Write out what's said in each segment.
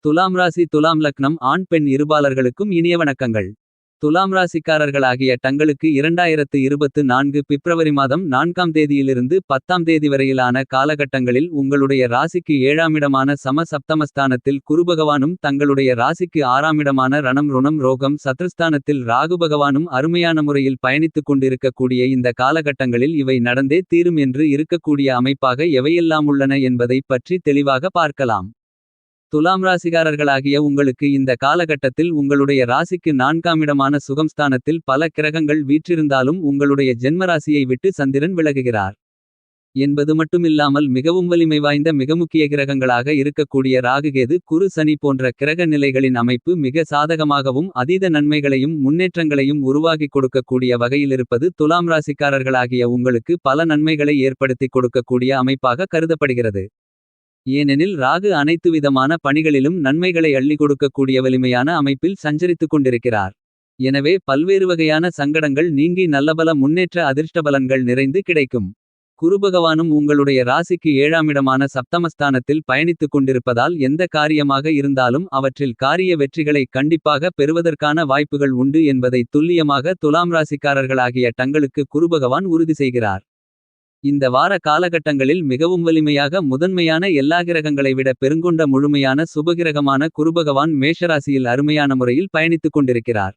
துலாம் ராசி துலாம் லக்னம் ஆண் பெண் இருபாலர்களுக்கும் இனிய வணக்கங்கள். துலாம் ராசிக்காரர்களாகிய தங்களுக்கு 2024 பிப்ரவரி மாதம் 4ஆம் தேதியிலிருந்து 10ஆம் தேதி வரையிலான காலகட்டங்களில் உங்களுடைய ராசிக்கு 7ஆமிடமான சம சப்தமஸ்தானத்தில் குருபகவானும் தங்களுடைய ராசிக்கு 6ஆமிடமான ரணம் ருணம் ரோகம் சத்ருஸ்தானத்தில் ராகுபகவானும் அருமையான முறையில் பயணித்துக் கொண்டிருக்கக்கூடிய இந்த காலகட்டங்களில் இவை நடந்தே தீரும் என்று இருக்கக்கூடிய அமைப்பாக எவையெல்லாம் உள்ளன என்பதை பற்றி தெளிவாக பார்க்கலாம். துலாம் ராசிகாரர்களாகிய உங்களுக்கு இந்த காலகட்டத்தில் உங்களுடைய ராசிக்கு 4ஆமிடமான சுகம்ஸ்தானத்தில் பல கிரகங்கள் வீற்றிருந்தாலும் உங்களுடைய ஜென்மராசியை விட்டு சந்திரன் விலகுகிறார் என்பது மட்டுமில்லாமல் மிகவும் வலிமை வாய்ந்த மிக முக்கிய கிரகங்களாக இருக்கக்கூடிய ராகுகேது குரு சனி போன்ற கிரக நிலைகளின் அமைப்பு மிக சாதகமாகவும் அதீத நன்மைகளையும் முன்னேற்றங்களையும் உருவாக்கிக் கொடுக்கக்கூடிய வகையிலிருப்பது துலாம் ராசிக்காரர்களாகிய உங்களுக்கு பல நன்மைகளை ஏற்படுத்தி கொடுக்கக்கூடிய அமைப்பாக கருதப்படுகிறது. ஏனெனில் ராகு அனைத்து விதமான பணிகளிலும் நன்மைகளை அள்ளி கொடுக்கக்கூடிய வலிமையான அமைப்பில் சஞ்சரித்துக் கொண்டிருக்கிறார். எனவே பல்வேறு வகையான சங்கடங்கள் நீங்கி நல்லபல முன்னேற்ற அதிர்ஷ்டபலன்கள் நிறைந்து கிடைக்கும். குருபகவானும் உங்களுடைய ராசிக்கு 7ஆமிடமான சப்தமஸ்தானத்தில் பயணித்துக் கொண்டிருப்பதால் எந்த காரியமாக இருந்தாலும் அவற்றில் காரிய வெற்றிகளை கண்டிப்பாக பெறுவதற்கான வாய்ப்புகள் உண்டு என்பதை துல்லியமாக துலாம் ராசிக்காரர்களாகிய தங்களுக்கு குருபகவான் உறுதி செய்கிறார். இந்த வார காலகட்டங்களில் மிகவும் வலிமையாக முதன்மையான எல்லா கிரகங்களை விட பெருங்கொண்ட முழுமையான சுபகிரகமான குருபகவான் மேஷராசியில் அருமையான முறையில் பயணித்துக் கொண்டிருக்கிறார்.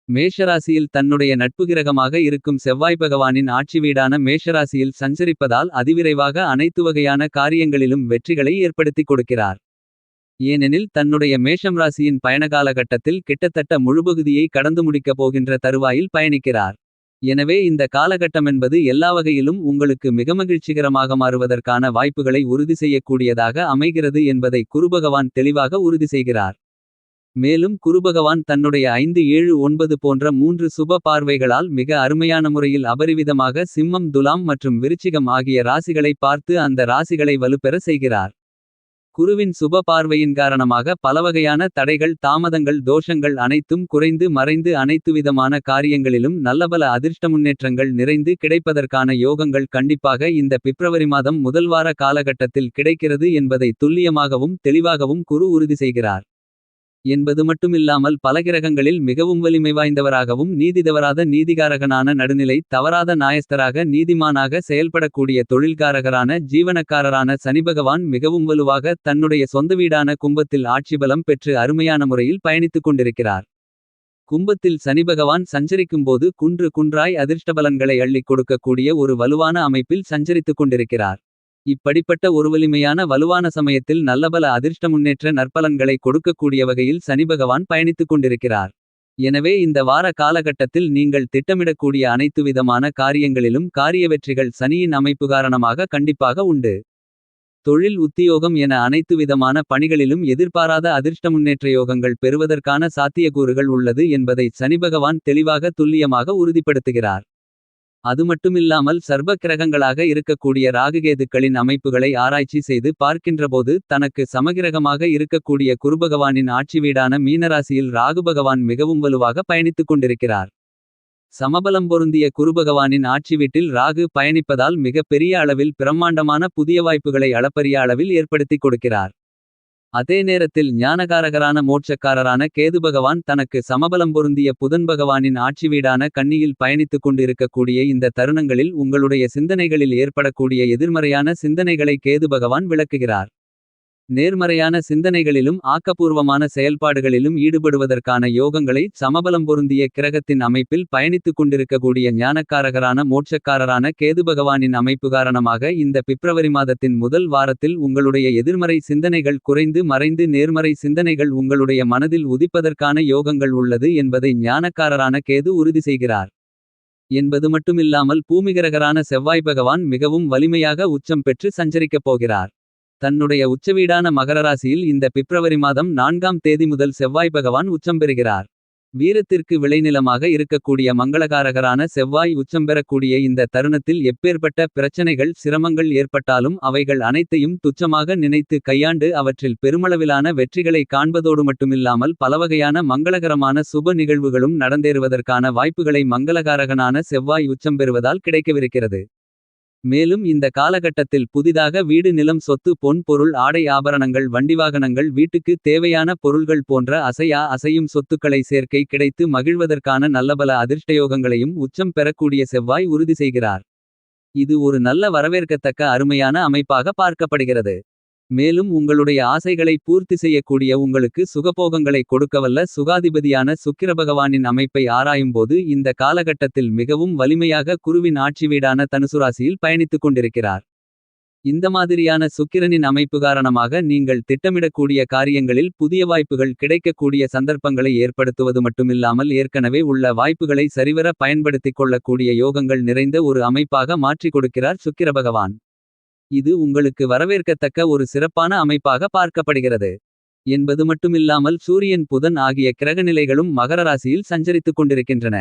மேஷராசியில் தன்னுடைய நட்பு கிரகமாக இருக்கும் செவ்வாய் பகவானின் ஆட்சி வீடான மேஷராசியில் சஞ்சரிப்பதால் அதிவிரைவாக அனைத்து வகையான காரியங்களிலும் வெற்றிகளை ஏற்படுத்திக் கொடுக்கிறார். ஏனெனில் தன்னுடைய மேஷம் ராசியின் பயணகாலகட்டத்தில் கிட்டத்தட்ட முழுபகுதியை கடந்து முடிக்கப் போகின்ற தருவாயில் பயணிக்கிறார். எனவே இந்த காலகட்டமென்பது எல்லா வகையிலும் உங்களுக்கு மிக மகிழ்ச்சிகரமாக மாறுவதற்கான வாய்ப்புகளை உறுதி செய்யக்கூடியதாக அமைகிறது என்பதை குருபகவான் தெளிவாக உறுதி செய்கிறார். மேலும் குருபகவான் தன்னுடைய 5 7 9 போன்ற 3 சுப பார்வைகளால் மிக அருமையான முறையில் அபரிவிதமாக சிம்மம் துலாம் மற்றும் விருச்சிகம் ஆகிய ராசிகளை பார்த்து அந்த ராசிகளை வலுப்பெற செய்கிறார். குருவின் சுப பார்வையின் காரணமாக பலவகையான தடைகள் தாமதங்கள் தோஷங்கள் அனைத்தும் குறைந்து மறைந்து அனைத்து விதமான காரியங்களிலும் நல்லபல அதிர்ஷ்ட முன்னேற்றங்கள் நிறைந்து கிடைப்பதற்கான யோகங்கள் கண்டிப்பாக இந்த பிப்ரவரி மாதம் முதல் வார காலகட்டத்தில் கிடைக்கிறது என்பதை துல்லியமாகவும் தெளிவாகவும் குரு உறுதி செய்கிறார். என்பது மட்டுமில்லாமல் பல கிரகங்களில் மிகவும் வலிமை வாய்ந்தவராகவும் நீதிதவராத நீதிகாரகனான நடுநிலை தவறாத நாயஸ்தராக நீதிமானாக செயல்படக்கூடிய தொழில்காரகரான ஜீவனக்காரரான சனிபகவான் மிகவும் வலுவாக தன்னுடைய சொந்த வீடான கும்பத்தில் ஆட்சிபலம் பெற்று அருமையான முறையில் பயணித்துக் கொண்டிருக்கிறார். கும்பத்தில் சனிபகவான் சஞ்சரிக்கும்போது குன்று குன்றாய் அதிர்ஷ்டபலன்களை அள்ளிக் கொடுக்கக்கூடிய ஒரு வலுவான அமைப்பில் சஞ்சரித்துக் கொண்டிருக்கிறார். இப்படிப்பட்ட ஒரு வலிமையான வலுவான சமயத்தில் நல்லபல அதிர்ஷ்ட முன்னேற்ற நற்பலன்களை கொடுக்கக்கூடிய வகையில் சனிபகவான் பயணித்துக் கொண்டிருக்கிறார். எனவே இந்த வார காலகட்டத்தில் நீங்கள் திட்டமிடக்கூடிய அனைத்து விதமான காரியங்களிலும் காரிய வெற்றிகள் சனியின் அமைப்பு காரணமாக கண்டிப்பாக உண்டு. தொழில் உத்தியோகம் என அனைத்து விதமான பணிகளிலும் எதிர்பாராத அதிர்ஷ்ட முன்னேற்ற யோகங்கள் பெறுவதற்கான சாத்தியக்கூறுகள் உள்ளது என்பதை சனிபகவான் தெளிவாக துல்லியமாக உறுதிப்படுத்துகிறார். அது மட்டுமில்லாமல் சர்வ கிரகங்களாக இருக்கக்கூடிய ராகுகேதுக்களின் அமைப்புகளை ஆராய்ச்சி செய்து பார்க்கின்றபோது தனக்கு சமகிரகமாக இருக்கக்கூடிய குருபகவானின் ஆட்சி வீடான மீனராசியில் ராகுபகவான் மிகவும் வலுவாக பயணித்துக் கொண்டிருக்கிறார். சமபலம் பொருந்திய குருபகவானின் ஆட்சி வீட்டில் ராகு பயணிப்பதால் மிக பெரிய அளவில் பிரம்மாண்டமான புதிய வாய்ப்புகளை அளப்பரிய அளவில் ஏற்படுத்திக் கொடுக்கிறார். அதே நேரத்தில் ஞானகாரகரான மோட்சக்காரரான கேது பகவான் தனக்கு சமபலம் பொருந்திய புதன் பகவானின் ஆட்சி வீடான கன்னியில் பயணித்துக் கொண்டிருக்கக்கூடிய இந்த தருணங்களில் உங்களுடைய சிந்தனைகளில் ஏற்படக்கூடிய எதிர்மறையான சிந்தனைகளை கேது பகவான் விளக்குகிறார். நேர்மறையான சிந்தனைகளிலும் ஆக்கப்பூர்வமான செயல்பாடுகளிலும் ஈடுபடுவதற்கான யோகங்களை சமபலம் பொருந்திய கிரகத்தின் அமைப்பில் பயணித்துக் கொண்டிருக்கக்கூடிய ஞானக்காரகரான மோட்சக்காரரான கேது பகவானின் அமைப்பு காரணமாக இந்த பிப்ரவரி மாதத்தின் முதல் வாரத்தில் உங்களுடைய எதிர்மறை சிந்தனைகள் குறைந்து மறைந்து நேர்மறை சிந்தனைகள் உங்களுடைய மனதில் உதிப்பதற்கான யோகங்கள் உள்ளது என்பதை ஞானக்காரரான கேது உறுதி செய்கிறார். என்பது மட்டுமில்லாமல் பூமிகரகரான செவ்வாய் பகவான் மிகவும் வலிமையாக உச்சம் பெற்று சஞ்சரிக்கப் போகிறார். தன்னுடைய உச்சவீடான மகரராசியில் இந்த பிப்ரவரி மாதம் 4ஆம் தேதி முதல் செவ்வாய் பகவான் உச்சம் பெறுகிறார். வீரத்திற்கு விளைநிலமாக இருக்கக்கூடிய மங்களகாரகரான செவ்வாய் உச்சம் பெறக்கூடிய இந்த தருணத்தில் எப்பேற்பட்ட பிரச்சனைகள் சிரமங்கள் ஏற்பட்டாலும் அவைகள் அனைத்தையும் துச்சமாக நினைத்து கையாண்டு அவற்றில் பெருமளவிலான வெற்றிகளை காண்பதோடு மட்டுமில்லாமல் பலவகையான மங்களகரமான சுப நிகழ்வுகளும் நடந்தேறுவதற்கான வாய்ப்புகளை மங்களகாரகனான செவ்வாய் உச்சம் பெறுவதால் கிடைக்கவிருக்கிறது. மேலும் இந்த காலகட்டத்தில் புதிதாக வீடு நிலம் சொத்து பொன் பொருள் ஆடை ஆபரணங்கள் வண்டிவாகனங்கள் வீட்டுக்கு தேவையான பொருள்கள் போன்ற அசையும் சொத்துக்களை சேர்க்கை கிடைத்து மகிழ்வதற்கான நல்லபல அதிர்ஷ்டயோகங்களையும் உச்சம் பெறக்கூடிய செவ்வாய் உறுதி செய்கிறார். இது ஒரு நல்ல வரவேற்கத்தக்க அருமையான அமைப்பாக பார்க்கப்படுகிறது. மேலும் உங்களுடைய ஆசைகளை பூர்த்தி செய்யக்கூடிய உங்களுக்கு சுகபோகங்களை கொடுக்கவல்ல சுகாதிபதியான சுக்கிரபகவானின் அமைப்பை ஆராயும்போது இந்த காலகட்டத்தில் மிகவும் வலிமையாக குருவின் ஆட்சி வீடான தனுசுராசியில் பயணித்துக் கொண்டிருக்கிறார். இந்த மாதிரியான சுக்கிரனின் அமைப்பு காரணமாக நீங்கள் திட்டமிடக்கூடிய காரியங்களில் புதிய வாய்ப்புகள் கிடைக்கக்கூடிய சந்தர்ப்பங்களை ஏற்படுத்துவது மட்டுமில்லாமல் ஏற்கனவே உள்ள வாய்ப்புகளை சரிவர பயன்படுத்திக் கொள்ளக்கூடிய யோகங்கள் நிறைந்த ஒரு அமைப்பாக மாற்றிக் கொடுக்கிறார் சுக்கிரபகவான். இது உங்களுக்கு வரவேற்கத்தக்க ஒரு சிறப்பான அமைப்பாக பார்க்கப்படுகிறது என்பது மட்டுமில்லாமல் சூரியன் புதன் ஆகிய கிரகநிலைகளும் மகர ராசியில் சஞ்சரித்துக் கொண்டிருக்கின்றன.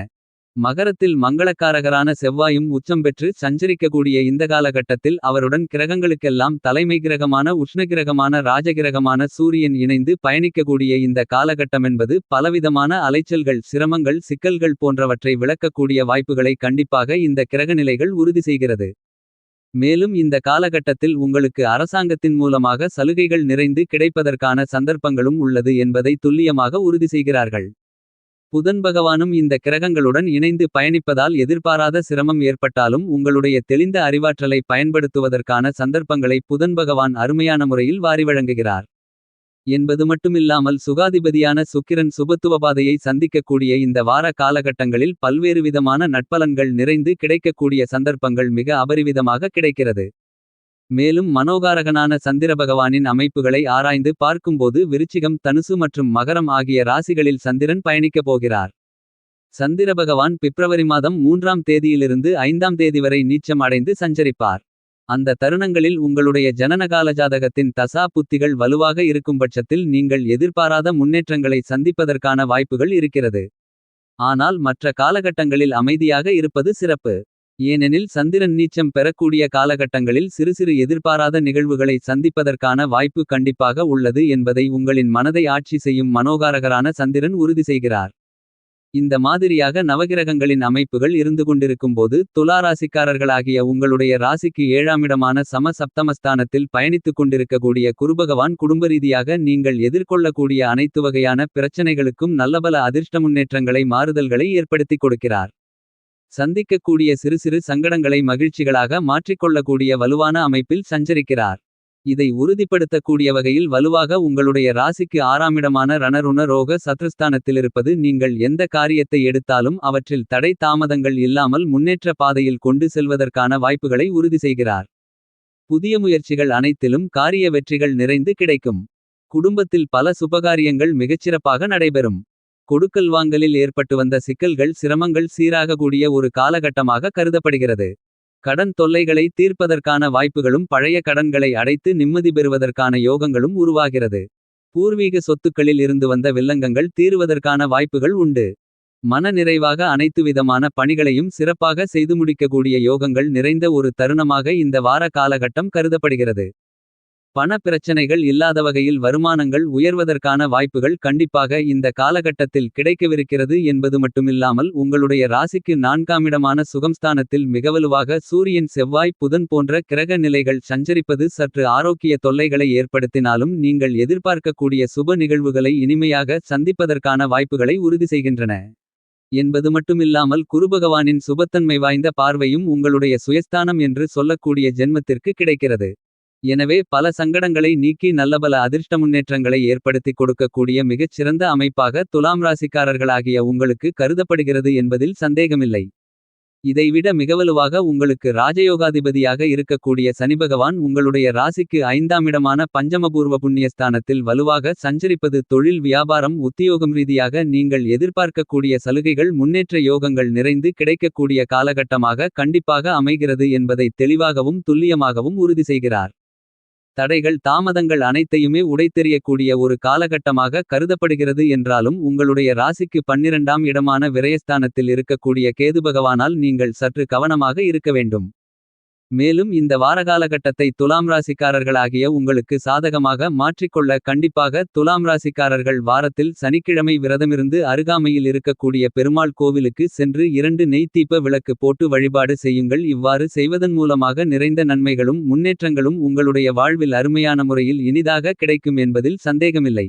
மகரத்தில் மங்களக்காரகரான செவ்வாயும் உச்சம் பெற்று சஞ்சரிக்கக்கூடிய இந்த காலகட்டத்தில் அவருடன் கிரகங்களுக்கெல்லாம் தலைமை கிரகமான உஷ்ணகிரகமான ராஜகிரகமான சூரியன் இணைந்து பயணிக்கக்கூடிய இந்த காலகட்டமென்பது பலவிதமான அலைச்சல்கள் சிரமங்கள் சிக்கல்கள் போன்றவற்றை விளக்கக்கூடிய வாய்ப்புகளை கண்டிப்பாக இந்த கிரகநிலைகள் உறுதி செய்கிறது. மேலும் இந்த காலகட்டத்தில் உங்களுக்கு அரசாங்கத்தின் மூலமாக சலுகைகள் நிறைந்து கிடைப்பதற்கான சந்தர்ப்பங்களும் உள்ளது என்பதை துல்லியமாக உறுதி செய்கிறார்கள். புதன் பகவானும் இந்த கிரகங்களுடன் இணைந்து பயணிப்பதால் எதிர்பாராத சிரமம் ஏற்பட்டாலும் உங்களுடைய தெளிந்த அறிவாற்றலை பயன்படுத்துவதற்கான சந்தர்ப்பங்களை புதன் பகவான் அருமையான முறையில் வாரி வழங்குகிறார் என்பது மட்டுமில்லாமல் சுகாதிபதியான சுக்கிரன் சுபத்துவபாதையை சந்திக்கக்கூடிய இந்த வார காலகட்டங்களில் பல்வேறு விதமான நட்பலன்கள் நிறைந்து கிடைக்கக்கூடிய சந்தர்ப்பங்கள் மிக அபரிவிதமாக கிடைக்கிறது. மேலும் மனோகாரகனான சந்திர பகவானின் அமைப்புகளை ஆராய்ந்து பார்க்கும்போது விருச்சிகம் தனுசு மற்றும் மகரம் ஆகிய ராசிகளில் சந்திரன் பயணிக்கப் போகிறார். சந்திர பகவான் பிப்ரவரி மாதம் 3ஆம் தேதியிலிருந்து 5ஆம் தேதி வரை நீச்சம் அடைந்து சஞ்சரிப்பார். அந்த தருணங்களில் உங்களுடைய ஜனனகால ஜாதகத்தின் தசா புத்திகள் வலுவாக இருக்கும்பட்சத்தில் நீங்கள் எதிர்பாராத முன்னேற்றங்களை சந்திப்பதற்கான வாய்ப்புகள் இருக்கிறது. ஆனால் மற்ற காலகட்டங்களில் அமைதியாக இருப்பது சிறப்பு. ஏனெனில் சந்திரன் நீச்சம் பெறக்கூடிய காலகட்டங்களில் சிறு சிறு எதிர்பாராத நிகழ்வுகளை சந்திப்பதற்கான வாய்ப்பு கண்டிப்பாக உள்ளது என்பதை உங்களின் மனதை ஆட்சி செய்யும் மனோகாரகரான சந்திரன் உறுதி செய்கிறார். இந்த மாதிரியாக நவகிரகங்களின் அமைப்புகள் இருந்து கொண்டிருக்கும்போது துலாராசிக்காரர்களாகிய உங்களுடைய ராசிக்கு 7ஆம் இடமான சம சப்தமஸ்தானத்தில் பயணித்துக் கொண்டிருக்கக்கூடிய குருபகவான் குடும்பரீதியாக நீங்கள் எதிர்கொள்ளக்கூடிய அனைத்து வகையான பிரச்சனைகளுக்கும் நல்லபல அதிர்ஷ்ட முன்னேற்றங்களை மாறுதல்களை ஏற்படுத்திக் கொடுக்கிறார். சந்திக்கக்கூடிய சிறு சிறு சங்கடங்களை மகிழ்ச்சிகளாக மாற்றிக்கொள்ளக்கூடிய வலுவான அமைப்பில் சஞ்சரிக்கிறார். இதை உறுதிப்படுத்தக்கூடிய வகையில் வலுவாக உங்களுடைய ராசிக்கு 6ஆம் இடமான ரணருண ரோக சத்ருஸ்தானத்திலிருப்பது நீங்கள் எந்த காரியத்தை எடுத்தாலும் அவற்றில் தடை தாமதங்கள் இல்லாமல் முன்னேற்ற பாதையில் கொண்டு செல்வதற்கான வாய்ப்புகளை உறுதி செய்கிறார். புதிய முயற்சிகள் அனைத்திலும் காரிய வெற்றிகள் நிறைந்து கிடைக்கும். குடும்பத்தில் பல சுபகாரியங்கள் மிகச்சிறப்பாக நடைபெறும். கொடுக்கல் வாங்கலில் ஏற்பட்டு வந்த சிக்கல்கள் சிரமங்கள் சீராகக்கூடிய ஒரு காலகட்டமாக கருதப்படுகிறது. கடன் தொல்லைகளை தீர்ப்பதற்கான வாய்ப்புகளும் பழைய கடன்களை அடைத்து நிம்மதி பெறுவதற்கான யோகங்களும் உருவாகிறது. பூர்வீக சொத்துக்களில் இருந்து வந்த வில்லங்கங்கள் தீருவதற்கான வாய்ப்புகள் உண்டு. மன நிறைவாக அனைத்து விதமான பணிகளையும் சிறப்பாக செய்து முடிக்கக்கூடிய யோகங்கள் நிறைந்த ஒரு தருணமாக இந்த வார காலகட்டம் கருதப்படுகிறது. பண பிரச்சனைகள் இல்லாத வகையில் வருமானங்கள் உயர்வதற்கான வாய்ப்புகள் கண்டிப்பாக இந்த காலகட்டத்தில் கிடைக்கவிருக்கிறது என்பது மட்டுமில்லாமல் உங்களுடைய ராசிக்கு 4ஆம் இடமான சுகம்ஸ்தானத்தில் மிகவலுவாக சூரியன் செவ்வாய் புதன் போன்ற கிரக நிலைகள் சஞ்சரிப்பது சற்று ஆரோக்கிய தொல்லைகளை ஏற்படுத்தினாலும் நீங்கள் எதிர்பார்க்கக்கூடிய சுப நிகழ்வுகளை இனிமையாக சந்திப்பதற்கான வாய்ப்புகளை உறுதி செய்கின்றன என்பது மட்டுமில்லாமல் குருபகவானின் சுபத்தன்மை வாய்ந்த பார்வையும் உங்களுடைய சுயஸ்தானம் என்று சொல்லக்கூடிய ஜென்மத்திற்கு கிடைக்கிறது. எனவே பல சங்கடங்களை நீக்கி நல்லபல அதிர்ஷ்ட முன்னேற்றங்களை ஏற்படுத்திக் கொடுக்கக்கூடிய மிகச் சிறந்த அமைப்பாக துலாம் ராசிக்காரர்களாகிய உங்களுக்கு கருதப்படுகிறது என்பதில் சந்தேகமில்லை. இதைவிட மிகவலுவாக உங்களுக்கு ராஜயோகாதிபதியாக இருக்கக்கூடிய சனிபகவான் உங்களுடைய ராசிக்கு 5ஆம் இடமான பஞ்சமபூர்வ புண்ணியஸ்தானத்தில் வலுவாக சஞ்சரிப்பது தொழில் வியாபாரம் உத்தியோகம் ரீதியாக நீங்கள் எதிர்பார்க்கக்கூடிய சலுகைகள் முன்னேற்ற யோகங்கள் நிறைந்து கிடைக்கக்கூடிய காலகட்டமாக கண்டிப்பாக அமைகிறது என்பதை தெளிவாகவும் துல்லியமாகவும் உறுதி செய்கிறார். தடைகள் தாமதங்கள் அனைத்தையுமே உடைத்தெறியக்கூடிய ஒரு காலகட்டமாக கருதப்படுகிறது என்றாலும் உங்களுடைய ராசிக்கு 12ஆம் இடமான விரயஸ்தானத்தில் இருக்கக்கூடிய கேது பகவானால் நீங்கள் சற்று கவனமாக இருக்க வேண்டும். மேலும் இந்த வாரகாலகட்டத்தை துலாம் ராசிக்காரர்களாகிய உங்களுக்கு சாதகமாக மாற்றிக்கொள்ள கண்டிப்பாக துலாம் ராசிக்காரர்கள் வாரத்தில் சனிக்கிழமை விரதமிருந்து அருகாமையில் இருக்கக்கூடிய பெருமாள் கோவிலுக்கு சென்று 2 நெய் தீப விளக்கு போட்டு வழிபாடு செய்யுங்கள். இவ்வாறு செய்வதன் மூலமாக நிறைந்த நன்மைகளும் முன்னேற்றங்களும் உங்களுடைய வாழ்வில் அருமையான முறையில் இனிதாக கிடைக்கும் என்பதில் சந்தேகமில்லை.